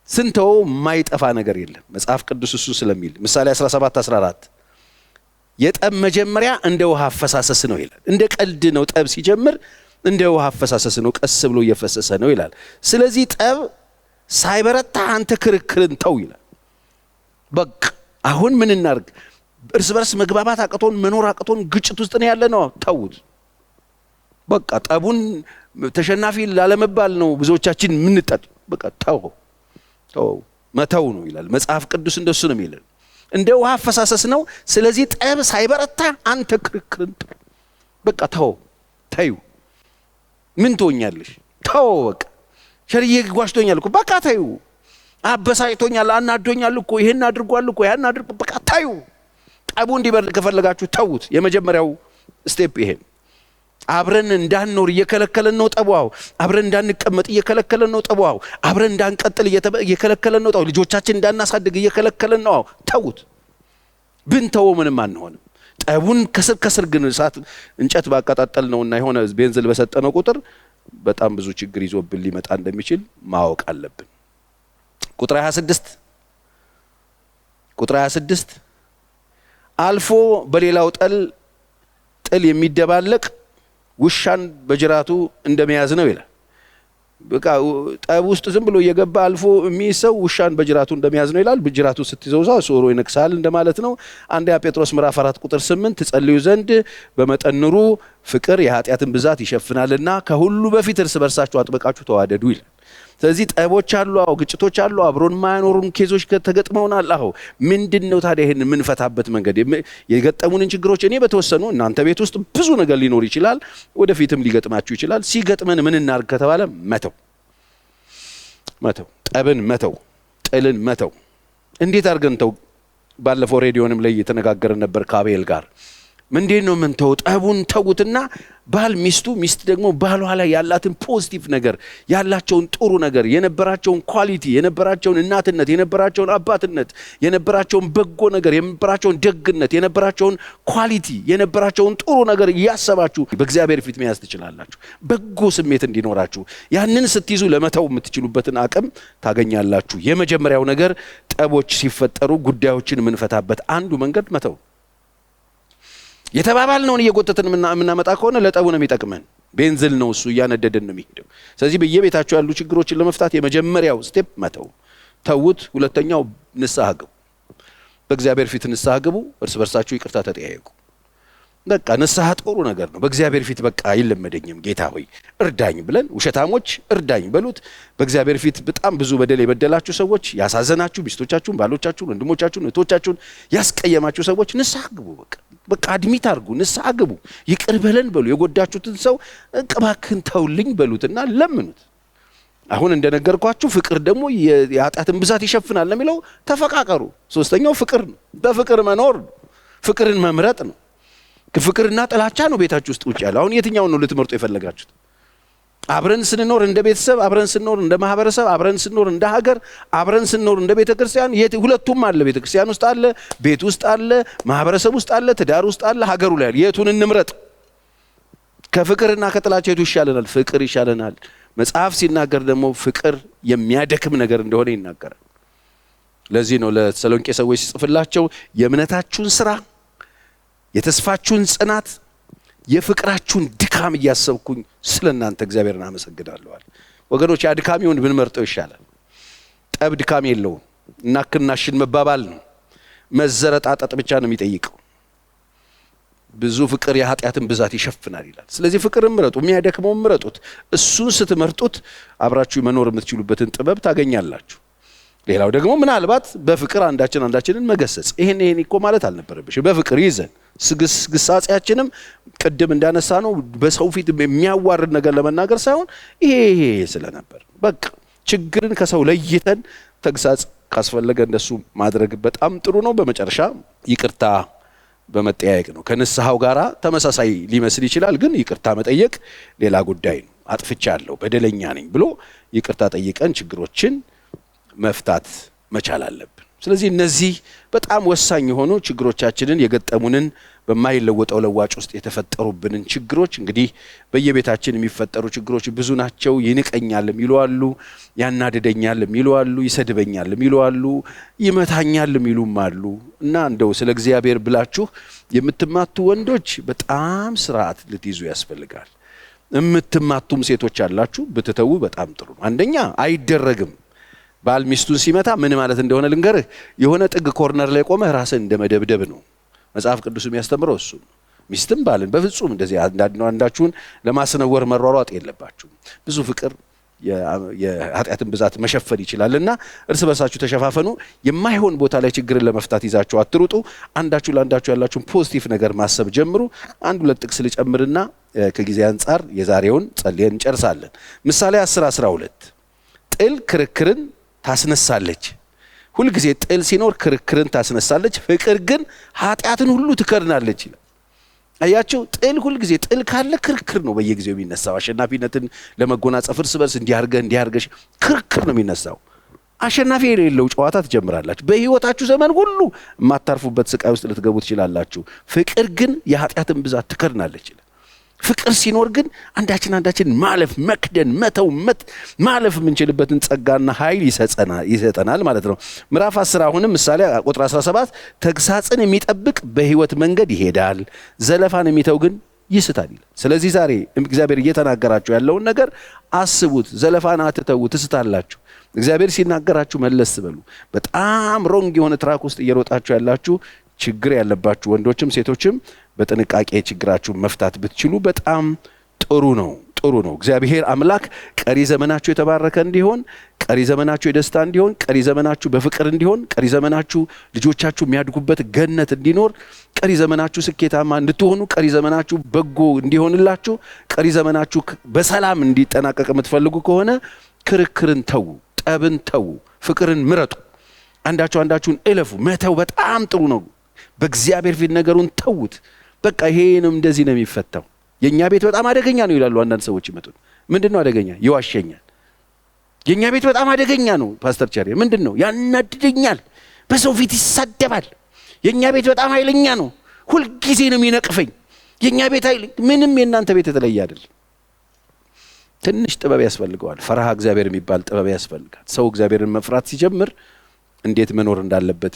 ስንተው የማይጠፋ ነገር የለም መጽሐፍ ቅዱስ እሱ ስለሚል ምሳሌ 17:14 የጠብ መጀመሪያ እንደ ውሃ አፈሳሰስ ነው ይላል። እንደ ቀልድ ነው ጠብ ሲጀምር፣ እንደ ውሃ አፈሳሰስ ነው፣ ቀስ ብሎ እየፈሰሰ ነው ይላል። ስለዚህ ጠብ ሳይበረታ አንተ ክርክርን ተው ይላል። በቃ አሁን ምን እናርግ? እርስ በርስ መግባባት አቅቶን መኖር አቅቶን ግጭት ውስጥ ነው ያለ ነው። ተውት በቃ። ጠቡን ተሸናፊ ላለመባል ነው ብዙዎቻችን ምንጠጥ። በቃ ተው መተው ነው ይላል መጽሐፍ ቅዱስ። እንደሱ ነው የሚለው። እንደ ውሃ አፈሳሰስ ነው። ስለዚህ ጠብ ሳይበረታ አንተ ክርክርን ተው። በቃ ተዩ። ምን ትሆኛለሽ? ተው በቃ። ሸርዬ ጓሽቶኛል እኮ በቃ ተዩ። አበሳጭቶኛል፣ አናዶኛል እኮ ይሄን አድርጓል እኮ ያን አድርጉ። በቃ ተዩ። ጠቡ እንዲበርድ ከፈለጋችሁ ተውት። የመጀመሪያው ስቴፕ ይሄ። አብረን እንዳንኖር እየከለከለን ነው ጠቧው። አብረን እንዳንቀመጥ እየከለከለን ነው ጠቧው። አብረን እንዳንቀጥል እየከለከለን ነው ጠቧው። ልጆቻችን እንዳናሳድግ እየከለከለን ነው። ተውት። ብንተው ምንም አንሆንም። ጠቡን ከስር ግን እሳት እንጨት ባቀጣጠል ነውና የሆነ ቤንዝል በሰጠነው ቁጥር በጣም ብዙ ችግር ይዞብን ሊመጣ እንደሚችል ማወቅ አለብን። ቁጥር 26 አልፎ በሌላው ጥል የሚደባለቅ ውሻን በጅራቱ እንደመያዝ ነው ይላል። በቃ ጠብ ውስጥ ዝም ብሎ እየገባ አልፎ የሚሰው ውሻን በጅራቱ እንደመያዝ ነው ይላል። በጅራቱ ስትይዘው ሶሮ ይነክሳል እንደማለት ነው። አንደኛ ጴጥሮስ ምዕራፍ 4:8 ትጸልዩ ዘንድ በመጠን ኑሩ፣ ፍቅር የኃጢአትን ብዛት ይሸፍናልና ከሁሉ በፊት እርስ በርሳችሁ አጥብቃችሁ ተዋደዱ ይላል። ስለዚህ ጠቦች አሉ፣ ግጭቶች አሉ፣ አብሮን ማያኖሩን ኬዞች ተገጥመውናል። ምንድነው ታዲያ ይሄን የምንፈታበት መንገድ? የገጠሙንን ችግሮች እኔ በተወሰኑ እናንተ ቤት ውስጥ ብዙ ነገር ሊኖር ይችላል፣ ወደፊትም ሊገጥማችሁ ይችላል። ሲገጥመን ምን እናርግ ከተባለ መተው፣ ጠብን መተው፣ ጥልን መተው። እንዴት አድርገን ተው? ባለፈው ሬዲዮንም ላይ እየተነጋገርን ነበር ከአቤል ጋር። ምንድን ነው ምን ተው? ጠቡን ተውትና ባል ሚስት ደግሞ ባሏ ላይ ያላትን ፖዚቲቭ ነገር፣ ያላቸውን ጥሩ ነገር፣ የነበራቸውን ኳሊቲ፣ የነበራቸውን እናትነት፣ የነበራቸውን አባትነት፣ የነበራቸውን በጎ ነገር፣ የነበራቸውን ደግነት፣ የነበራቸውን ኳሊቲ፣ የነበራቸውን ጥሩ ነገር እያሰባችሁ በእግዚአብሔር ፊት መያዝ ትችላላችሁ። በጎ ስሜት እንዲኖራችሁ ያንን ስትይዙ ለመተው የምትችሉበትን አቅም ታገኛላችሁ። የመጀመሪያው ነገር ጠቦች ሲፈጠሩ ጉዳዮችን የምንፈታበት አንዱ መንገድ መተው። የተባባልነውን እየጎተትን የምናመጣ ከሆነ ለጠቡ ነው የሚጠቅመን። ቤንዝል ነው እሱ፣ እያነደደን ነው የሚሄደው። ስለዚህ በየቤታችሁ ያሉ ችግሮችን ለመፍታት የመጀመሪያው ስቴፕ መተው። ተውት። ሁለተኛው ንስሐ ግቡ። በእግዚአብሔር ፊት ንስሐ ግቡ። እርስ በርሳችሁ ይቅርታ ተጠያየቁ። በቃ ንስሐ ጥሩ ነገር ነው። በእግዚአብሔር ፊት በቃ አይለመደኝም ጌታ ሆይ እርዳኝ ብለን፣ ውሸታሞች እርዳኝ በሉት። በእግዚአብሔር ፊት በጣም ብዙ በደል የበደላችሁ ሰዎች፣ ያሳዘናችሁ ሚስቶቻችሁን፣ ባሎቻችሁን፣ ወንድሞቻችሁን፣ እህቶቻችሁን ያስቀየማችሁ ሰዎች ንስሐ ግቡ። በቃ አድሚት አድርጉ፣ ንስሐ ግቡ። ይቅር በለን በሉ። የጎዳችሁትን ሰው እባክህን ተውልኝ በሉትና ለምኑት። አሁን እንደነገርኳችሁ ፍቅር ደግሞ የኃጢአትን ብዛት ይሸፍናል ለሚለው ተፈቃቀሩ። ሶስተኛው ፍቅር ነው። በፍቅር መኖር ነው። ፍቅርን መምረጥ ነው። ፍቅርና ጥላቻ ነው ቤታችሁ ውስጥ ውጭ ያለው። አሁን የትኛውን ነው ልትመርጡ የፈለጋችሁት? አብረን ስንኖር እንደ ቤተሰብ፣ አብረን ስንኖር እንደ ማህበረሰብ፣ አብረን ስንኖር እንደ ሀገር፣ አብረን ስንኖር እንደ ቤተክርስቲያን፣ ሁለቱም አለ። ቤተክርስቲያን ውስጥ አለ፣ ቤት ውስጥ አለ፣ ማህበረሰብ ውስጥ አለ፣ ትዳር ውስጥ አለ፣ ሀገሩ ላይ አለ። የቱን እንምረጥ? ከፍቅርና ከጥላቻ የቱ ይሻለናል? ፍቅር ይሻለናል። መጽሐፍ ሲናገር ደግሞ ፍቅር የሚያደክም ነገር እንደሆነ ይናገራል። ለዚህ ነው ለተሰሎንቄ ሰዎች ሲጽፍላቸው የእምነታችሁን ስራ፣ የተስፋችሁን ጽናት፣ የፍቅራችሁን ድካም እያሰብኩኝ ስለናንተ እግዚአብሔርን አመሰግናለሁ። ወገኖች አድካሚውን ብንመርጠው ይሻላል። ጠብ ድካም የለውም። እናክናሽን መባባል ነው። መዘረጣጠጥ ብቻ ነው የሚጠይቀው። ብዙ ፍቅር የኃጢአትን ብዛት ይሸፍናል ይላል። ስለዚህ ፍቅርን ምረጡ፣ የሚያደክመውን ምረጡት። እሱን ስትመርጡት አብራችሁ መኖር የምትችሉበትን ጥበብ ታገኛላችሁ። ሌላው ደግሞ ምናልባት በፍቅር አንዳችንን መገሰጽ። ይሄን እኮ ማለት አልነበረብሽ። በፍቅር ይዘን ግሳጼያችንም ቅድም እንዳነሳ ነው በሰው ፊት የሚያዋርድ ነገር ለመናገር ሳይሆን ይሄ ስለነበር በቃ ችግርን ከሰው ለይተን ተግሳጽ ካስፈለገ እንደሱ ማድረግ በጣም ጥሩ ነው። በመጨረሻ ይቅርታ በመጠያየቅ ነው። ከንስሐው ጋራ ተመሳሳይ ሊመስል ይችላል፣ ግን ይቅርታ መጠየቅ ሌላ ጉዳይ ነው። አጥፍቻለሁ፣ በደለኛ ነኝ ብሎ ይቅርታ ጠይቀን ችግሮችን መፍታት መቻል አለብን። ስለዚህ እነዚህ በጣም ወሳኝ የሆኑ ችግሮቻችንን የገጠሙንን በማይለወጠው ለዋጭ ውስጥ የተፈጠሩብንን ችግሮች እንግዲህ በየቤታችን የሚፈጠሩ ችግሮች ብዙ ናቸው። ይንቀኛል የሚሉ አሉ፣ ያናድደኛል የሚሉ አሉ፣ ይሰድበኛል የሚሉ አሉ፣ ይመታኛል የሚሉም አሉ። እና እንደው ስለ እግዚአብሔር ብላችሁ የምትማቱ ወንዶች በጣም ስርዓት ልትይዙ ያስፈልጋል። የምትማቱም ሴቶች አላችሁ፣ ብትተው በጣም ጥሩ ነው። አንደኛ አይደረግም። ባል ሚስቱን ሲመታ ምን ማለት እንደሆነ ልንገርህ። የሆነ ጥግ ኮርነር ላይ ቆመህ ራስን እንደመደብደብ ነው። መጽሐፍ ቅዱስ የሚያስተምረው እሱ። ሚስትም ባልን በፍጹም እንደዚህ አንዳችሁን ለማስነወር መሯሯጥ የለባችሁም። ብዙ ፍቅር የኃጢአትን ብዛት መሸፈን ይችላልና እርስ በርሳችሁ ተሸፋፈኑ። የማይሆን ቦታ ላይ ችግርን ለመፍታት ይዛችሁ አትሩጡ። አንዳችሁ ለአንዳችሁ ያላችሁን ፖዚቲቭ ነገር ማሰብ ጀምሩ። አንድ ሁለት ጥቅስ ልጨምርና ከጊዜ አንጻር የዛሬውን ጸልየን እንጨርሳለን። ምሳሌ 10:12 ጥል ክርክርን ታስነሳለች። ሁልጊዜ ጥል ሲኖር ክርክርን ታስነሳለች፣ ፍቅር ግን ኃጢአትን ሁሉ ትከድናለች ይላል። አያችሁ፣ ጥል ሁልጊዜ ጥል ካለ ክርክር ነው በየጊዜው የሚነሳው። አሸናፊነትን ለመጎናጸፍ እርስ በርስ እንዲያርገሽ ክርክር ነው የሚነሳው። አሸናፊ የሌለው ጨዋታ ትጀምራላችሁ። በህይወታችሁ ዘመን ሁሉ የማታርፉበት ስቃይ ውስጥ ልትገቡ ትችላላችሁ። ፍቅር ግን የኃጢአትን ብዛት ትከድናለች ይላል። ፍቅር ሲኖር ግን አንዳችን ማለፍ፣ መክደን፣ መተው፣ ማለፍ የምንችልበትን ጸጋና ኃይል ይሰጠናል ማለት ነው። ምዕራፍ 10 አሁንም ምሳሌ ቁጥር 17 ተግሳጽን የሚጠብቅ በህይወት መንገድ ይሄዳል፣ ዘለፋን የሚተው ግን ይስታል ይላል። ስለዚህ ዛሬ እግዚአብሔር እየተናገራችሁ ያለውን ነገር አስቡት። ዘለፋን አትተው፣ ትስታላችሁ። እግዚአብሔር ሲናገራችሁ መለስ በሉ። በጣም ሮንግ የሆነ ትራክ ውስጥ እየሮጣችሁ ያላችሁ ችግር ያለባችሁ ወንዶችም ሴቶችም በጥንቃቄ ችግራችሁን መፍታት ብትችሉ በጣም ጥሩ ነው። እግዚአብሔር አምላክ ቀሪ ዘመናችሁ የተባረከ እንዲሆን፣ ቀሪ ዘመናችሁ የደስታ እንዲሆን፣ ቀሪ ዘመናችሁ በፍቅር እንዲሆን፣ ቀሪ ዘመናችሁ ልጆቻችሁ የሚያድጉበት ገነት እንዲኖር፣ ቀሪ ዘመናችሁ ስኬታማ እንድትሆኑ፣ ቀሪ ዘመናችሁ በጎ እንዲሆንላችሁ፣ ቀሪ ዘመናችሁ በሰላም እንዲጠናቀቅ የምትፈልጉ ከሆነ ክርክርን ተዉ፣ ጠብን ተዉ፣ ፍቅርን ምረጡ። አንዳችሁን እለፉ። መተው በጣም ጥሩ ነው። በእግዚአብሔር ፊት ነገሩን ተዉት። በቃ ይሄ ነው፣ እንደዚህ ነው የሚፈታው። የኛ ቤት በጣም አደገኛ ነው ይላሉ አንዳንድ ሰዎች ይመጡን። ምንድነው አደገኛ? ይዋሸኛል። የኛ ቤት በጣም አደገኛ ነው ፓስተር ቸሪ። ምንድነው? ያናድደኛል፣ በሰው ፊት ይሳደባል። የኛ ቤት በጣም ኃይለኛ ነው፣ ሁል ጊዜ ነው የሚነቅፈኝ። የኛ ቤት ምንም የእናንተ ቤት የተለየ አይደለም። ትንሽ ጥበብ ያስፈልገዋል። ፈርሃ እግዚአብሔር የሚባል ጥበብ ያስፈልጋል። ሰው እግዚአብሔርን መፍራት ሲጀምር እንዴት መኖር እንዳለበት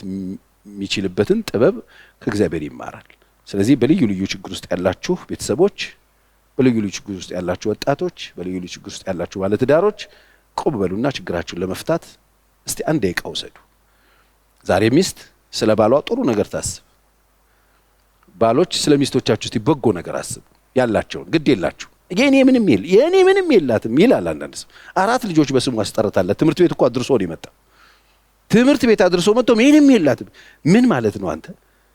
የሚችልበትን ጥበብ ከእግዚአብሔር ይማራል። ስለዚህ በልዩ ልዩ ችግር ውስጥ ያላችሁ ቤተሰቦች፣ በልዩ ልዩ ችግር ውስጥ ያላችሁ ወጣቶች፣ በልዩ ልዩ ችግር ውስጥ ያላችሁ ባለትዳሮች ቆም በሉና ችግራችሁን ለመፍታት እስቲ አንድ ደቂቃ ውሰዱ። ዛሬ ሚስት ስለ ባሏ ጥሩ ነገር ታስብ። ባሎች ስለ ሚስቶቻችሁ እስቲ በጎ ነገር አስቡ። ያላቸውን ግድ የላችሁ የኔ ምንም የላትም ይላል አንዳንድ ሰው። 4 ልጆች በስሙ አስጠርታለት ትምህርት ቤት እንኳን አድርሶ ነው የመጣው። ትምህርት ቤት አድርሶ መጥቶ ምንም የላትም ምን ማለት ነው? አንተ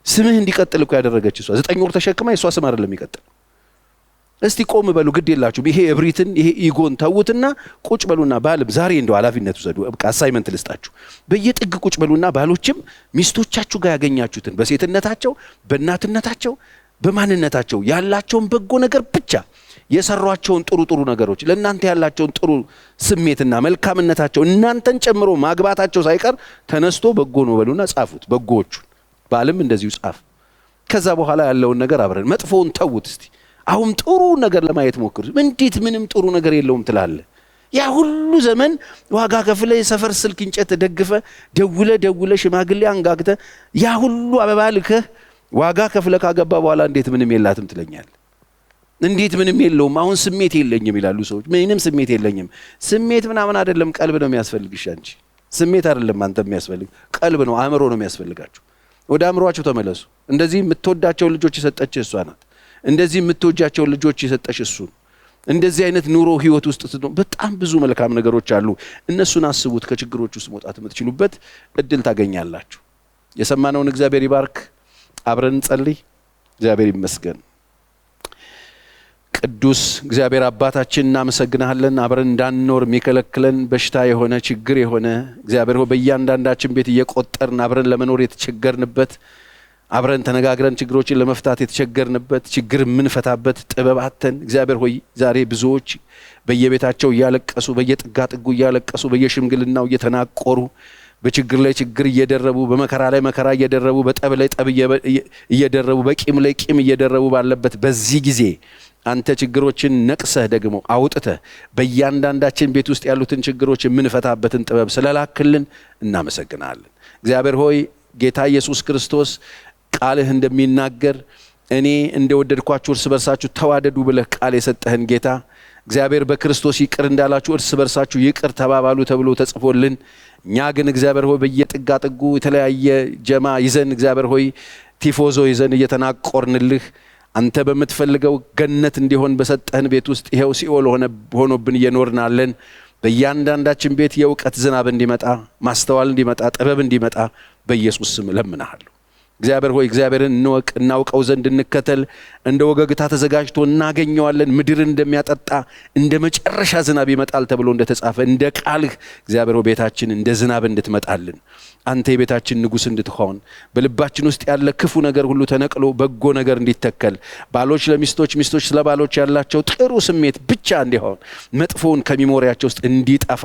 ስምህ እንዲቀጥል እኮ ያደረገች እሷ 9 ወር ተሸክማ የሷ ስም አይደለም የሚቀጥል። እስቲ ቆም በሉ፣ ግድ የላችሁም። ይሄ እብሪትን፣ ይሄ ኢጎን ተውትና ቁጭ በሉና ባልም ዛሬ እንደው ኃላፊነት ወሰዱ። በቃ አሳይመንት ልስጣችሁ። በየጥግ ቁጭ በሉና ባሎችም ሚስቶቻችሁ ጋር ያገኛችሁትን በሴትነታቸው፣ በእናትነታቸው በማንነታቸው ያላቸውን በጎ ነገር ብቻ የሰሯቸውን ጥሩ ነገሮች ለእናንተ ያላቸውን ጥሩ ስሜትና መልካምነታቸው እናንተን ጨምሮ ማግባታቸው ሳይቀር ተነስቶ በጎ ነው በሉና ጻፉት። በጎዎቹን ባልም እንደዚሁ ጻፍ። ከዛ በኋላ ያለውን ነገር አብረን መጥፎውን ተውት እስቲ። አሁን ጥሩ ነገር ለማየት ሞክሩ። እንዴት ምንም ጥሩ ነገር የለውም ትላለህ? ያ ሁሉ ዘመን ዋጋ ከፍለ የሰፈር ስልክ እንጨት ደግፈ ደውለ ሽማግሌ አንጋግተ ያ ሁሉ አበባ ልከህ ዋጋ ከፍለ ካገባ በኋላ እንዴት ምንም የላትም ትለኛለህ? እንዴት ምንም የለውም? አሁን ስሜት የለኝም ይላሉ ሰዎች። ምንም ስሜት የለኝም። ስሜት ምናምን አይደለም፣ ቀልብ ነው የሚያስፈልግሽ አንቺ። ስሜት አይደለም አንተ የሚያስፈልግ፣ ቀልብ ነው፣ አእምሮ ነው የሚያስፈልጋችሁ። ወደ አእምሮአችሁ ተመለሱ። እንደዚህ የምትወዳቸው ልጆች የሰጠችህ እሷ ናት። እንደዚህ የምትወጃቸው ልጆች የሰጠሽ እሱ። እንደዚህ አይነት ኑሮ ህይወት ውስጥ በጣም ብዙ መልካም ነገሮች አሉ። እነሱን አስቡት። ከችግሮች ውስጥ መውጣት የምትችሉበት እድል ታገኛላችሁ። የሰማነውን እግዚአብሔር ይባርክ። አብረን እንጸልይ። እግዚአብሔር ይመስገን። ቅዱስ እግዚአብሔር አባታችን እናመሰግናለን። አብረን እንዳንኖር የሚከለክለን በሽታ የሆነ ችግር የሆነ እግዚአብሔር ሆይ በእያንዳንዳችን ቤት እየቆጠርን አብረን ለመኖር የተቸገርንበት አብረን ተነጋግረን ችግሮችን ለመፍታት የተቸገርንበት ችግር የምንፈታበት ጥበብ አተን እግዚአብሔር ሆይ ዛሬ ብዙዎች በየቤታቸው እያለቀሱ በየጥጋጥጉ እያለቀሱ በየሽምግልናው እየተናቆሩ በችግር ላይ ችግር እየደረቡ በመከራ ላይ መከራ እየደረቡ በጠብ ላይ ጠብ እየደረቡ በቂም ላይ ቂም እየደረቡ ባለበት በዚህ ጊዜ አንተ ችግሮችን ነቅሰህ ደግሞ አውጥተህ በእያንዳንዳችን ቤት ውስጥ ያሉትን ችግሮች የምንፈታበትን ጥበብ ስለላክልን እናመሰግናለን። እግዚአብሔር ሆይ ጌታ ኢየሱስ ክርስቶስ ቃልህ እንደሚናገር እኔ እንደወደድኳችሁ እርስ በርሳችሁ ተዋደዱ ብለህ ቃል የሰጠህን ጌታ እግዚአብሔር በክርስቶስ ይቅር እንዳላችሁ እርስ በርሳችሁ ይቅር ተባባሉ ተብሎ ተጽፎልን እኛ ግን እግዚአብሔር ሆይ በየጥጋጥጉ የተለያየ ጀማ ይዘን እግዚአብሔር ሆይ ቲፎዞ ይዘን እየተናቆርንልህ አንተ በመትፈልገው ገነት እንዲሆን በሰጠህን ቤት ውስጥ ይሄው ሲኦል ሆኖብን እየኖርናለን። በእያንዳንዳችን ቤት የእውቀት ዝናብ እንዲመጣ ማስተዋል እንዲመጣ ጥበብ እንዲመጣ በኢየሱስ ስም ለምንሃለሁ። እግዚአብሔር ሆይ እግዚአብሔርን እንወቅ እናውቀው ዘንድ እንከተል። እንደ ወገግታ ተዘጋጅቶ እናገኘዋለን። ምድር እንደሚያጠጣ እንደ መጨረሻ ዝናብ ይመጣል ተብሎ እንደተጻፈ እንደ ቃልህ እግዚአብሔር ሆይ ቤታችን እንደ ዝናብ እንድትመጣልን አንተ የቤታችን ንጉስ እንድትሆን በልባችን ውስጥ ያለ ክፉ ነገር ሁሉ ተነቅሎ በጎ ነገር እንዲተከል ባሎች ለሚስቶች ሚስቶች ለባሎች ያላቸው ጥሩ ስሜት ብቻ እንዲሆን መጥፎውን ከሚሞሪያቸው ውስጥ እንዲጠፋ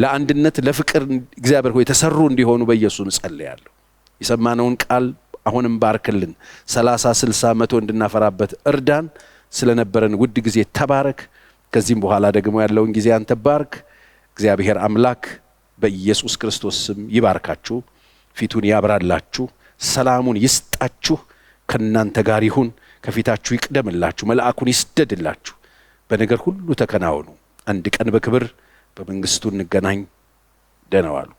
ለአንድነት ለፍቅር እግዚአብሔር ሆይ ተሰሩ እንዲሆኑ በኢየሱስ ጸልያለሁ። የሰማነውን ቃል አሁንም ባርክልን። 30 60 100 እንድናፈራበት እርዳን። ስለነበረን ውድ ጊዜ ተባረክ። ከዚህም በኋላ ደግሞ ያለውን ጊዜ አንተ ባርክ። እግዚአብሔር አምላክ በኢየሱስ ክርስቶስ ስም ይባርካችሁ፣ ፊቱን ያብራላችሁ፣ ሰላሙን ይስጣችሁ፣ ከናንተ ጋር ይሁን፣ ከፊታችሁ ይቅደምላችሁ፣ መልአኩን ይስደድላችሁ። በነገር ሁሉ ተከናወኑ። አንድ ቀን በክብር በመንግስቱ እንገናኝ። ደህና ዋሉ።